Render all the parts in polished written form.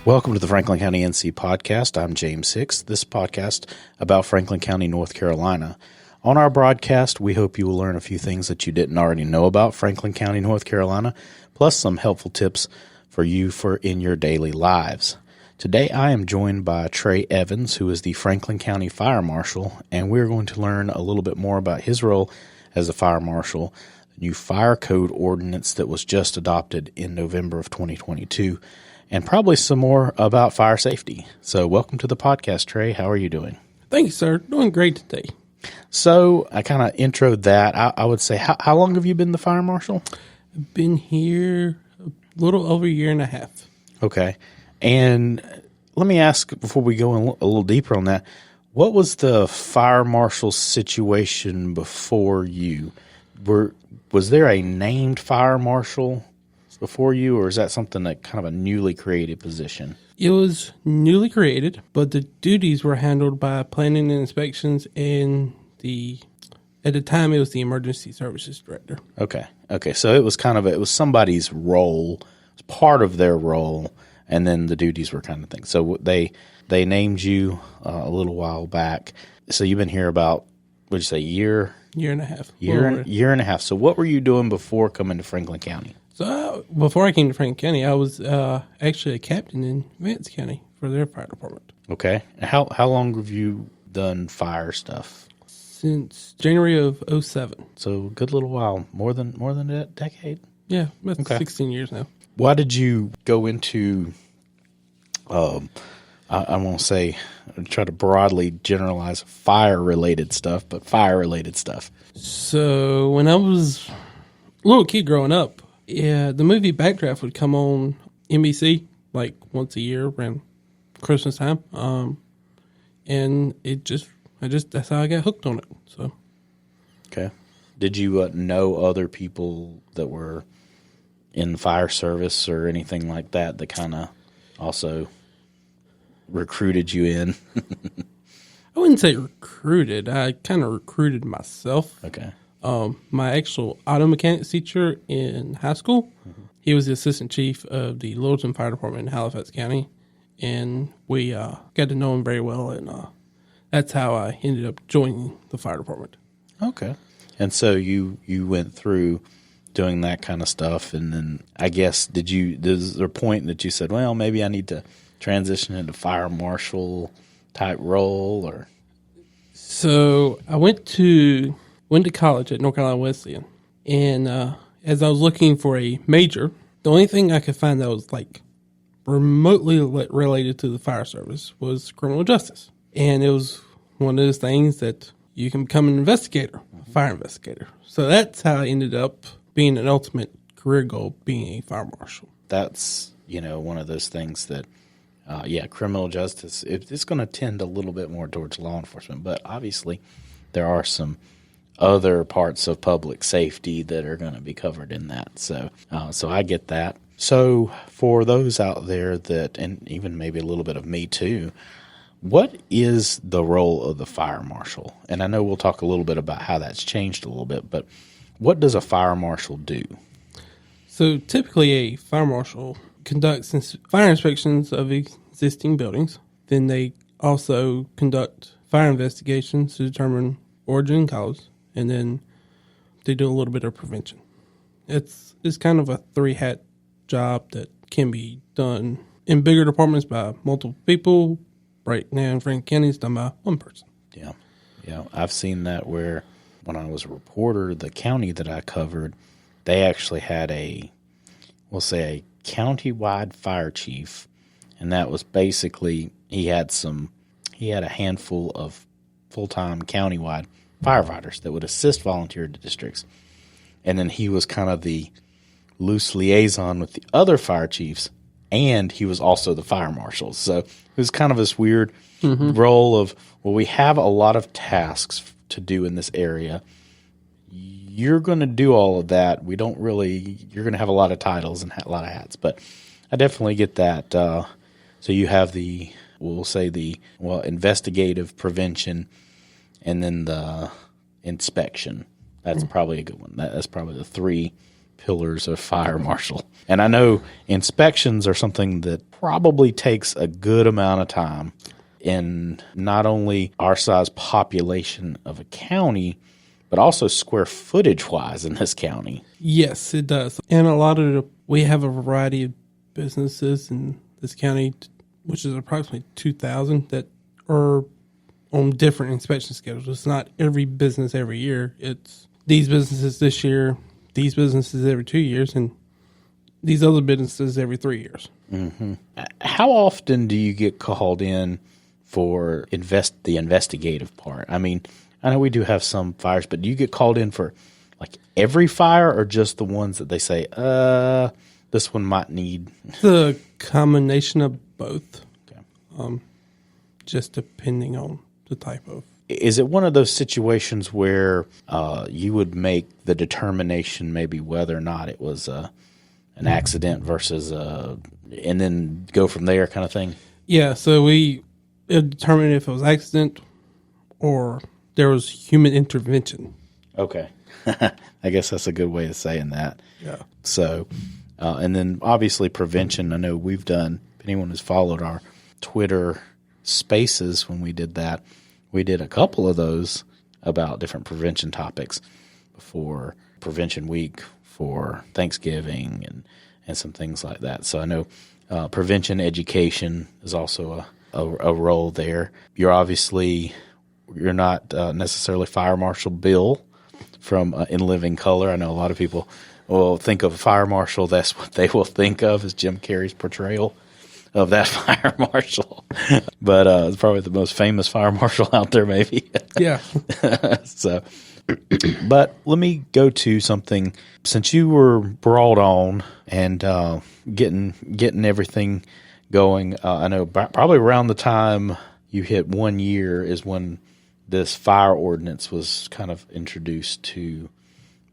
Welcome to the Franklin County NC podcast. I'm James Hicks. This podcast about Franklin County, North Carolina. On our broadcast, we hope you will learn a few things that you didn't already know about Franklin County, North Carolina, plus some helpful tips for you in your daily lives. Today, I am joined by Trey Evans, who is the Franklin County Fire Marshal, and we're going to learn a little bit more about his role as a fire marshal, the new fire code ordinance that was just adopted in November of 2022, and probably some more about fire safety. So welcome to the podcast, Trey. How are you doing? Thank you, sir. Doing great today. So I kind of introed that. I would say, how long have you been the fire marshal? I've been here a little over a year and a half. Okay. And let me ask, before we go in a little deeper on that, what was the fire marshal situation before you? Was there a named fire marshal before you, or is that something that kind of a newly created position? It was newly created, but the duties were handled by planning and inspections and at the time it was the emergency services director. Okay. So it was somebody's role, it was part of their role, and then the duties were kind of things. So they named you a little while back. So you've been here about, what'd you say, year and a half. Year and a half. So what were you doing before coming to Franklin County? So before I came to Franklin County, I was actually a captain in Vance County for their fire department. Okay. How long have you done fire stuff? Since January of 2007. So a good little while, more than a decade? Yeah, about 16 years now. Why did you go into, I won't say, try to broadly generalize fire-related stuff, but fire-related stuff? So when I was a little kid growing up, the movie Backdraft would come on NBC like once a year around Christmas time, and that's how I got hooked on it. So, okay, did you know other people that were in the fire service or anything like that kind of also recruited you in? I wouldn't say recruited. I kind of recruited myself. Okay. My actual auto mechanics teacher in high school, he was the assistant chief of the Littleton Fire Department in Halifax County, and we got to know him very well, and that's how I ended up joining the fire department. Okay. And so you went through doing that kind of stuff, and then I guess is there a point that you said, well, maybe I need to transition into fire marshal type role? Or so I went to college at North Carolina Wesleyan, and as I was looking for a major, the only thing I could find that was like remotely related to the fire service was criminal justice. And it was one of those things that you can become an investigator, a fire investigator. So that's how I ended up being an ultimate career goal, being a fire marshal. That's, one of those things that, criminal justice, it's going to tend a little bit more towards law enforcement. But obviously there are some other parts of public safety that are going to be covered in that. So I get that. So for those out there that, and even maybe a little bit of me too, what is the role of the fire marshal? And I know we'll talk a little bit about how that's changed a little bit, but what does a fire marshal do? So typically a fire marshal conducts fire inspections of existing buildings. Then they also conduct fire investigations to determine origin and cause. And then they do a little bit of prevention. It's kind of a three-hat job that can be done in bigger departments by multiple people. Right now in Franklin County, it's done by one person. Yeah. I've seen that where when I was a reporter, the county that I covered, they actually had a county-wide fire chief, and that was basically he had a handful of full-time county-wide firefighters that would assist volunteer districts. And then he was kind of the loose liaison with the other fire chiefs, and he was also the fire marshal. So it was kind of this weird role of, well, we have a lot of tasks to do in this area. You're going to do all of that. You're going to have a lot of titles and a lot of hats. But I definitely get that. So you have the investigative prevention, and then the inspection. That's probably a good one. That's probably the three pillars of fire marshal. And I know inspections are something that probably takes a good amount of time in not only our size population of a county, but also square footage wise in this county. Yes, it does. And we have a variety of businesses in this county, which is approximately 2,000 that are on different inspection schedules. It's not every business every year. It's these businesses this year, these businesses every 2 years, and these other businesses every 3 years. Mm-hmm. How often do you get called in for the investigative part? I mean, I know we do have some fires, but do you get called in for like every fire or just the ones that they say, this one might need? The combination of both. Okay. Just depending on the type of. Is it one of those situations where you would make the determination maybe whether or not it was an accident versus and then go from there kind of thing? Yeah, so we determined if it was accident or there was human intervention. Okay. I guess that's a good way of saying that. Yeah. So, and then obviously prevention. I know we've done, if anyone has followed our Twitter spaces when we did that, we did a couple of those about different prevention topics before Prevention Week for Thanksgiving and some things like that. So I know prevention education is also a role there. You're not necessarily Fire Marshal Bill from In Living Color. I know a lot of people will think of a fire marshal. That's what they will think of is Jim Carrey's portrayal of that fire marshal. But it's probably the most famous fire marshal out there, maybe. Yeah. So, but let me go to something. Since you were brought on and getting everything going, I know probably around the time you hit 1 year is when this fire ordinance was kind of introduced to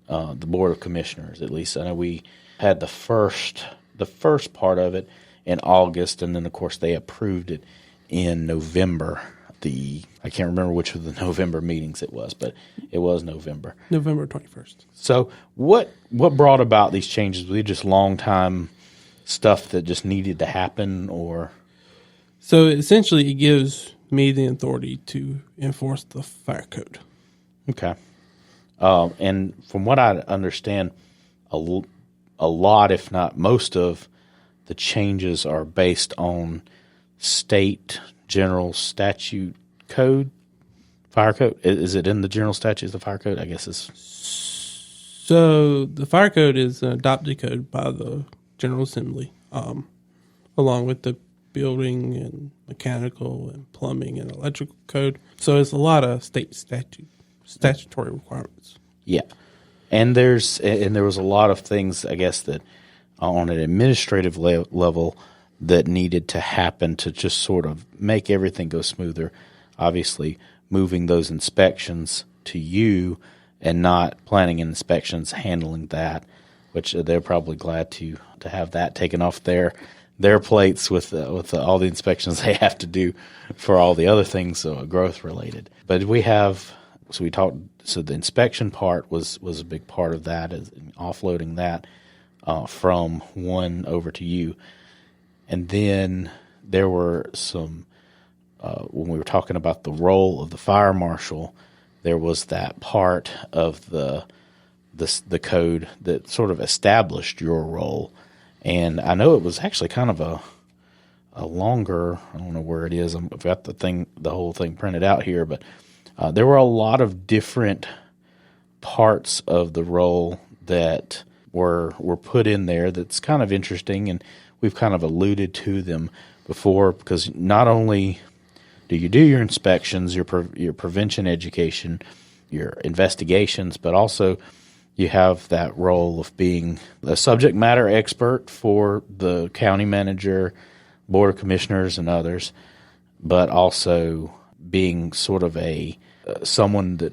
the Board of Commissioners. At least I know we had the first part of it in August, and then of course they approved it in November. I can't remember which of the November meetings it was, but it was November. November 21st. So what brought about these changes? Was it just long time stuff that just needed to happen, or? So essentially it gives me the authority to enforce the fire code. Okay. And from what I understand, a lot, if not most of the changes are based on state general statute code, fire code. Is it in the general statutes, the fire code? I guess it's. So the fire code is an adopted code by the General Assembly, along with the building and mechanical and plumbing and electrical code. So it's a lot of state statutory requirements. Yeah. And there was a lot of things, I guess, that on an administrative level that needed to happen to just sort of make everything go smoother. Obviously, moving those inspections to you and not planning inspections, handling that, which they're probably glad to have that taken off their plates with all the inspections they have to do for all the other things growth related. But so the inspection part was a big part of that, is offloading that from one over to you. And then there were some, when we were talking about the role of the fire marshal, there was that part of the code that sort of established your role. And I know it was actually kind of a longer, I don't know where it is, I've got the whole thing printed out here, but there were a lot of different parts of the role that were put in there that's kind of interesting, and we've kind of alluded to them before, because not only do you do your inspections, your prevention education, your investigations, but also you have that role of being a subject matter expert for the county manager, Board of Commissioners, and others, but also being sort of someone that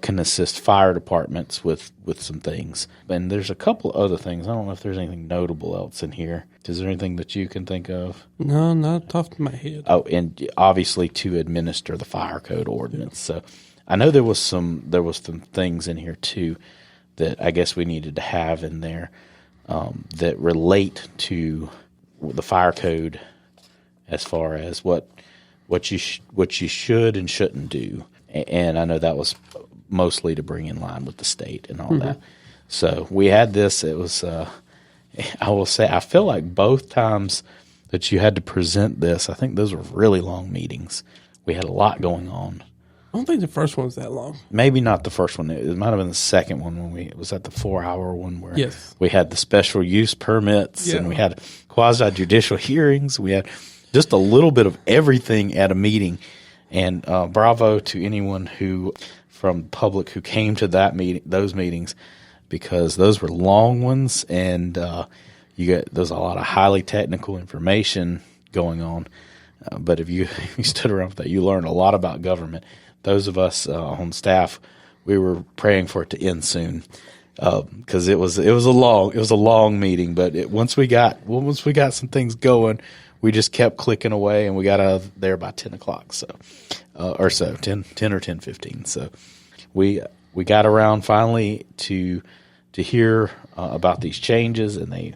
can assist fire departments with some things. And there's a couple of other things. I don't know if there's anything notable else in here. Is there anything that you can think of? No, not off the top of my head. Oh, and obviously to administer the fire code ordinance. Yeah. So I know there was some things in here too, that I guess we needed to have in there that relate to the fire code as far as what you should and shouldn't do. And I know that was mostly to bring in line with the state and all that. So we had this. It was, I will say, I feel like both times that you had to present this, I think those were really long meetings. We had a lot going on. I don't think the first one was that long. Maybe not the first one. It might have been the second one when it was at the 4-hour one where Yes. we had the special use permits and we had quasi-judicial hearings. We had just a little bit of everything at a meeting. And bravo to anyone who from the public who came to those meetings, because those were long ones and there's a lot of highly technical information going on. But if you stood around for that, you learned a lot about government. Those of us on staff, we were praying for it to end soon because it was a long meeting. But once we got some things going, we just kept clicking away, and we got out of there by 10 o'clock. So 10 or 10:15. So we got around finally to hear about these changes, and they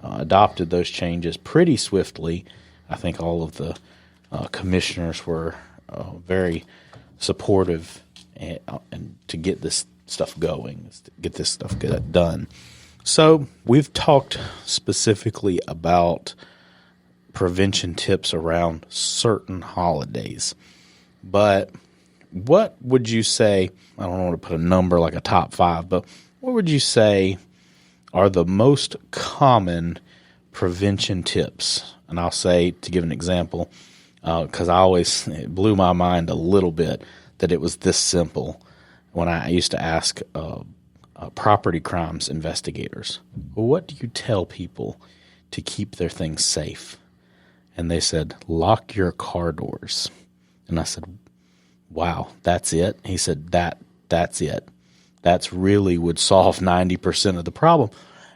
adopted those changes pretty swiftly. I think all of the commissioners were very supportive and to get this stuff going, get this stuff done. So we've talked specifically about prevention tips around certain holidays. But what would you say, I don't want to put a number like a top 5, but what would you say are the most common prevention tips? And I'll say, to give an example, because it blew my mind a little bit that it was this simple when I used to ask property crimes investigators, well, what do you tell people to keep their things safe? And they said, lock your car doors. And I said, wow, that's it? He said, that's it. That's really would solve 90% of the problem.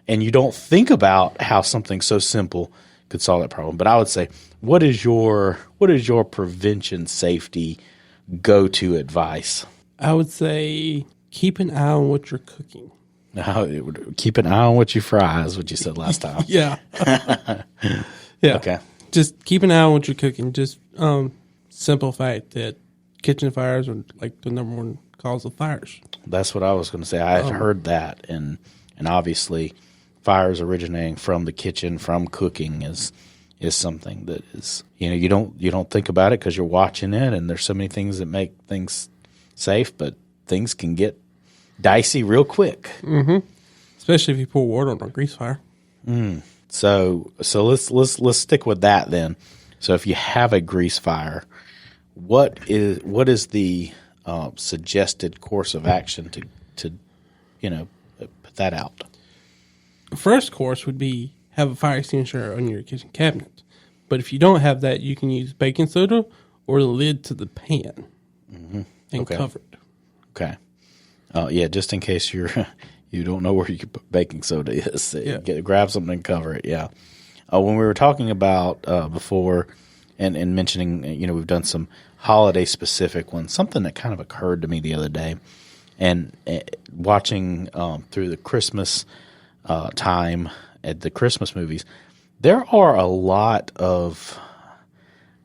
And you don't think about how something so simple could solve that problem. But I would say, what is your prevention safety go-to advice? I would say keep an eye on what you're cooking. Keep an eye on what you fry is what you said last time. Yeah. Yeah. Okay. Just keep an eye on what you're cooking. Just simple fact that kitchen fires are like the number one cause of fires. That's what I was going to say. I had heard that, and obviously fires originating from the kitchen, from cooking is something that is, you don't think about it because you're watching it, and there's so many things that make things safe, but things can get dicey real quick. Mm-hmm. Especially if you pour water on a grease fire. So let's stick with that then. So if you have a grease fire, what is the suggested course of action to put that out? First course would be have a fire extinguisher on your kitchen cabinet. But if you don't have that, you can use baking soda or the lid to the pan and cover it. Okay. Yeah, just in case you don't know where you can put baking soda is. Grab something and cover it, yeah. When we were talking about before and mentioning, we've done some holiday-specific ones, something that kind of occurred to me the other day, and watching through the Christmas time at the Christmas movies, there are a lot of,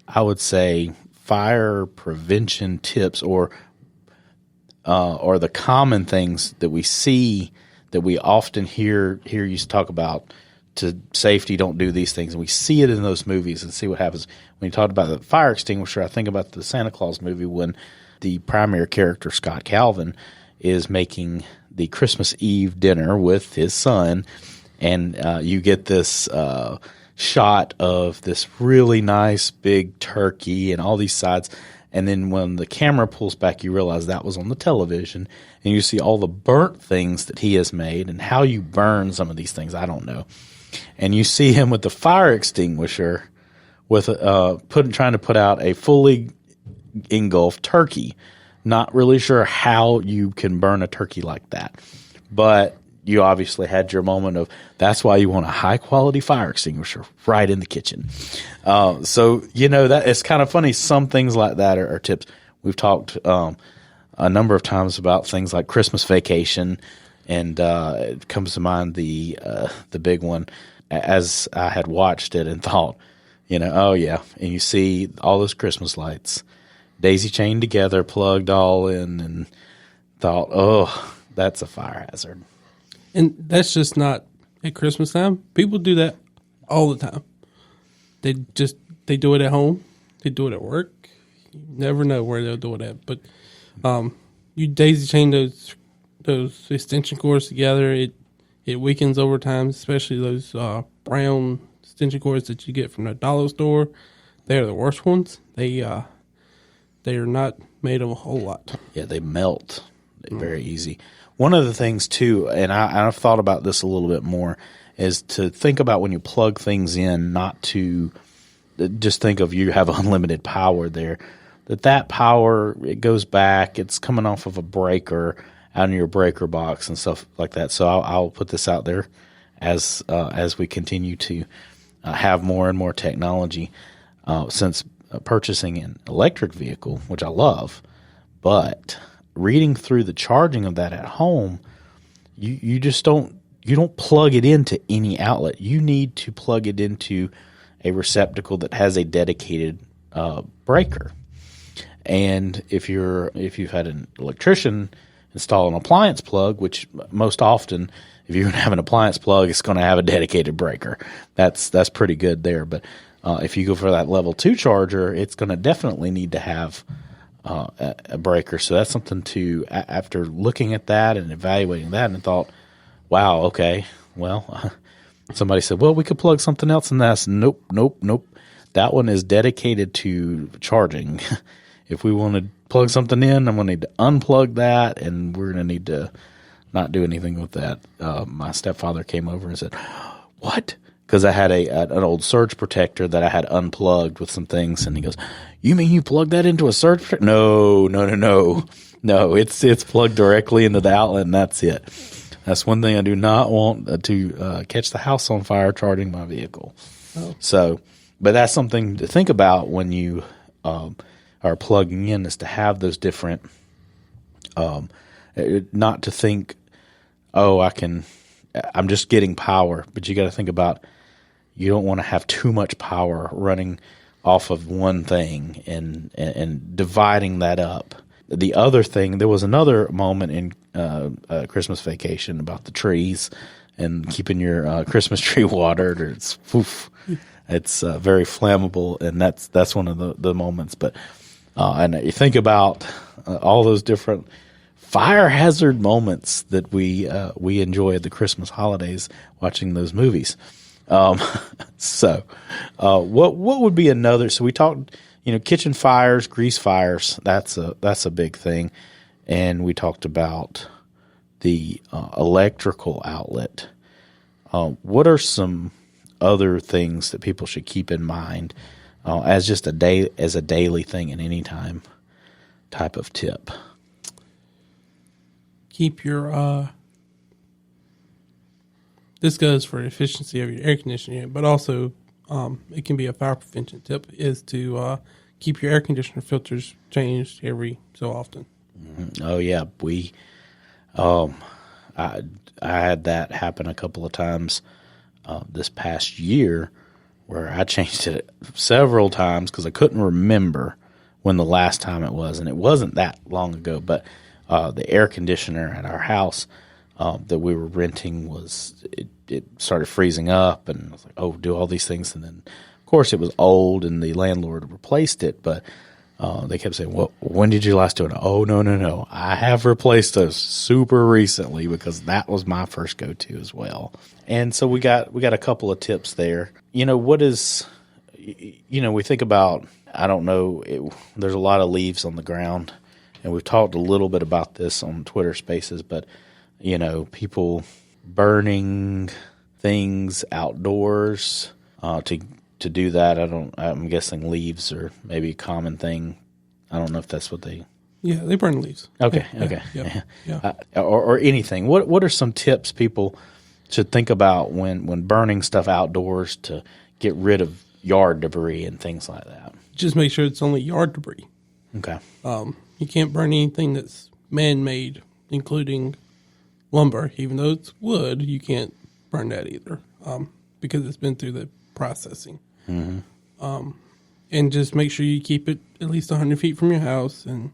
I would say, fire prevention tips or the common things that we see that we often hear you talk about to safety, don't do these things. And we see it in those movies and see what happens. When you talk about the fire extinguisher, I think about the Santa Claus movie when the primary character, Scott Calvin, is making the Christmas Eve dinner with his son. And you get this shot of this really nice big turkey and all these sides. And then when the camera pulls back, you realize that was on the television. And you see all the burnt things that he has made and how you burn some of these things, I don't know. And you see him with the fire extinguisher with trying to put out a fully engulfed turkey. Not really sure how you can burn a turkey like that. But you obviously had your moment of that's why you want a high-quality fire extinguisher right in the kitchen. So, that it's kind of funny. Some things like that are tips. We've talked a number of times about things like Christmas Vacation And it comes to mind the big one as I had watched it and thought, oh yeah, and you see all those Christmas lights, daisy chained together, plugged all in, and thought, oh, that's a fire hazard. And that's just not at Christmas time. People do that all the time. They do it at home. They do it at work. You never know where they'll do it at. But you daisy chain those extension cords together. It weakens over time, especially those brown extension cords that you get from the dollar store. They're the worst ones. They are not made of a whole lot. Yeah, they melt very easy. One of the things too, and I've thought about this a little bit more, is to think about when you plug things in, not to just think of you have unlimited power there. That power, it goes back, it's coming off of a breaker out in your breaker box and stuff like that. So I'll put this out there as we continue to have more and more technology. Since purchasing an electric vehicle, which I love, but reading through the charging of that at home, you just don't plug it into any outlet. You need to plug it into a receptacle that has a dedicated breaker. And if you've had an electrician install an appliance plug, which most often, if you're going to have an appliance plug, it's going to have a dedicated breaker. That's pretty good there. But if you go for that level 2 charger, it's going to definitely need to have a breaker. So that's something to, after looking at that and evaluating that, and thought, wow, okay, well, somebody said, well, we could plug something else in that. Nope. That one is dedicated to charging. If we want to plug something in, I'm going to need to unplug that, and we're going to need to not do anything with that. My stepfather came over and said, what? Because I had an old surge protector that I had unplugged with some things, and he goes, you mean you plugged that into a surge protector? No, it's plugged directly into the outlet, and that's it. That's one thing I do not want to catch the house on fire charging my vehicle. Oh. So, but that's something to think about when you are plugging in, is to have those different, not to think, I'm just getting power, but you got to think about, you don't want to have too much power running off of one thing and dividing that up. The other thing, there was another moment in Christmas Vacation about the trees and keeping your Christmas tree watered, or it's very flammable, and that's one of the moments. But and you think about all those different fire hazard moments that we enjoy at the Christmas holidays, watching those movies. So what would be another? So we talked, kitchen fires, grease fires. That's a big thing, and we talked about the electrical outlet. What are some other things that people should keep in mind as just a daily thing in any time type of tip? Keep your this goes for efficiency of your air conditioning, but also it can be a fire prevention tip, is to keep your air conditioner filters changed every so often. Mm-hmm. Oh yeah, I had that happen a couple of times this past year, where I changed it several times because I couldn't remember when the last time it was, and it wasn't that long ago. But the air conditioner at our house that we were renting it started freezing up, and I was like, oh, do all these things, and then of course it was old, and the landlord replaced it, but they kept saying, well, when did you last do it? Oh, no. I have replaced those super recently, because that was my first go-to as well. And so we got a couple of tips there. What is, we think about, I don't know, there's a lot of leaves on the ground, and we've talked a little bit about this on Twitter Spaces, but, people burning things outdoors to do that. I'm guessing leaves are maybe a common thing. I don't know if that's what they... Yeah, they burn leaves. Okay. Yeah. Or anything. What are some tips people should think about when burning stuff outdoors to get rid of yard debris and things like that? Just make sure it's only yard debris. Okay. You can't burn anything that's man-made, including lumber. Even though it's wood, you can't burn that either because it's been through the processing. And just make sure you keep it at least 100 feet from your house and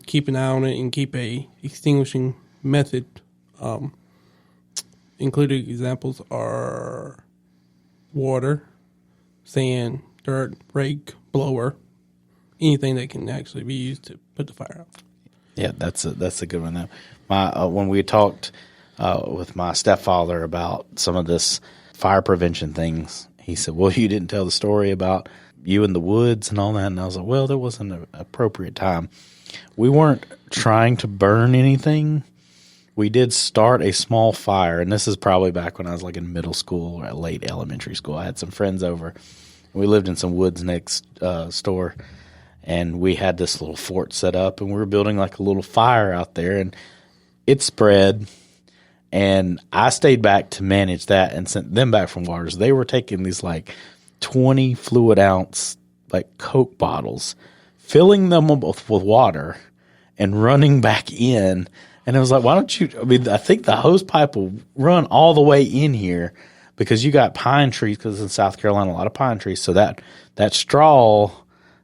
keep an eye on it and keep a extinguishing method. Included examples are water, sand, dirt, rake, blower, anything that can actually be used to put the fire out. Yeah, that's a good one. When we talked with my stepfather about some of this fire prevention things, he said, "Well, you didn't tell the story about you in the woods and all that." And I was like, "Well, there wasn't an appropriate time. We weren't trying to burn anything. We did start a small fire, and this is probably back when I was like in middle school or late elementary school. I had some friends over. We lived in some woods next store, and we had this little fort set up, and we were building like a little fire out there, and it spread, and I stayed back to manage that and sent them back from waters. They were taking these like 20 fluid ounce like Coke bottles, filling them with water, and running back in. And it was like, why don't you, I think the hose pipe will run all the way in here because you got pine trees, because in South Carolina, a lot of pine trees. So that straw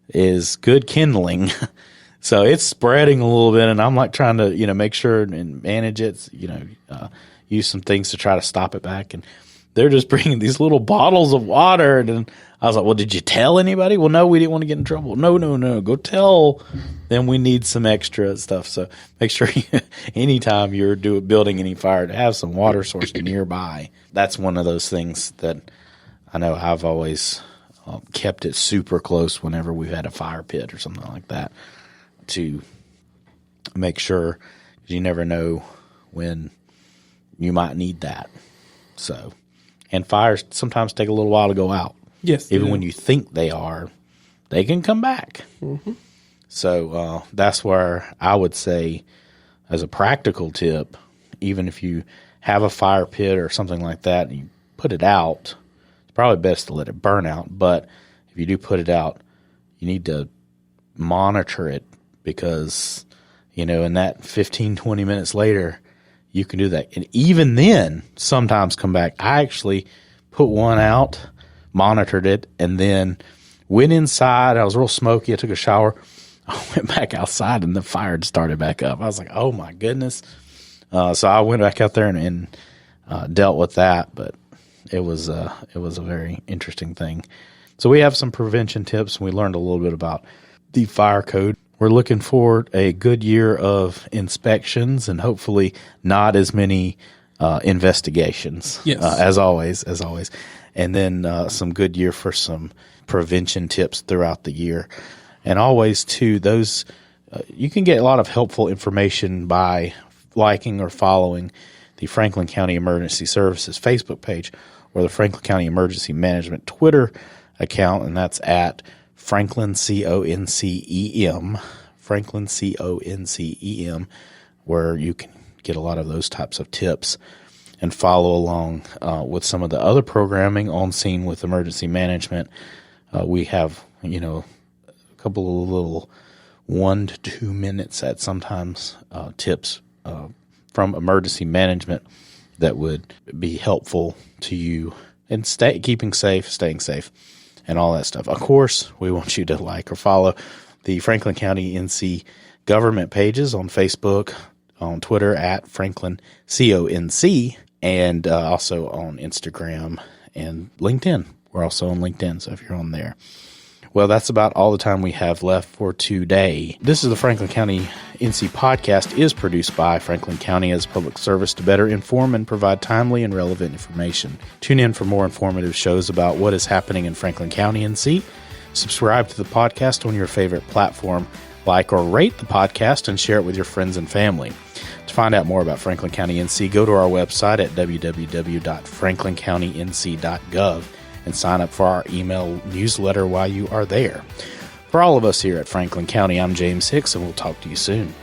is good kindling. So it's spreading a little bit, and I'm like trying to, make sure and manage it, use some things to try to stop it back. And they're just bringing these little bottles of water. And I was like, well, did you tell anybody? Well, no, we didn't want to get in trouble. No. Go tell them we need some extra stuff. So make sure anytime you're building any fire to have some water source nearby. That's one of those things that I know I've always kept it super close whenever we've had a fire pit or something like that to make sure, because you never know when you might need that. So, and fires sometimes take a little while to go out. Yes. Even when you think they are, they can come back. Mm-hmm. So that's where I would say, as a practical tip, even if you have a fire pit or something like that and you put it out, it's probably best to let it burn out. But if you do put it out, you need to monitor it because, in that 15, 20 minutes later, you can do that. And even then, sometimes come back. I actually put one out, monitored it, and then went inside. I was real smoky. I took a shower. I went back outside, and the fire had started back up. I was like, oh, my goodness. So I went back out there and dealt with that, but it was a very interesting thing. So we have some prevention tips, and we learned a little bit about the fire code. We're looking for a good year of inspections and hopefully not as many investigations. Yes. As always. And then some good year for some prevention tips throughout the year. And always, too, those you can get a lot of helpful information by liking or following the Franklin County Emergency Services Facebook page or the Franklin County Emergency Management Twitter account, and that's at Franklin CONCEM, Franklin CONCEM, where you can get a lot of those types of tips and follow along with some of the other programming on scene with emergency management. We have, a couple of little 1 to 2 minutes at sometimes tips from emergency management that would be helpful to you and staying safe, and all that stuff. Of course, we want you to like or follow the Franklin County NC government pages on Facebook, on Twitter at Franklin CONC, and also on Instagram and LinkedIn. We're also on LinkedIn, so if you're on there. Well, that's about all the time we have left for today. This is the Franklin County NC podcast is produced by Franklin County as public service to better inform and provide timely and relevant information. Tune in for more informative shows about what is happening in Franklin County NC. Subscribe to the podcast on your favorite platform. Like or rate the podcast and share it with your friends and family. To find out more about Franklin County NC, go to our website at www.franklincountync.gov. and sign up for our email newsletter while you are there. For all of us here at Franklin County, I'm James Hicks, and we'll talk to you soon.